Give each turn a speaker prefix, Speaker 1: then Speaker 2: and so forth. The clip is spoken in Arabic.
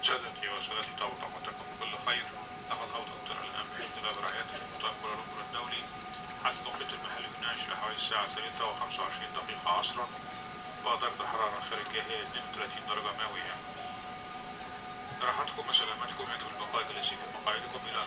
Speaker 1: سادتي وسادتي طاقتكم بكل خير. لقد أوضى مدير الأمن خلال رعايته في مطار كوالالمبور الدولي حيث توقيت المحلي بالناشئة حوالي الساعة 3:25 عصرا، ودرجة الحرارة الخارجية هي 32 درجة مئوية. راحتكم وسلامتكم، يجب البقاء جالسين في مقاعدكم إلى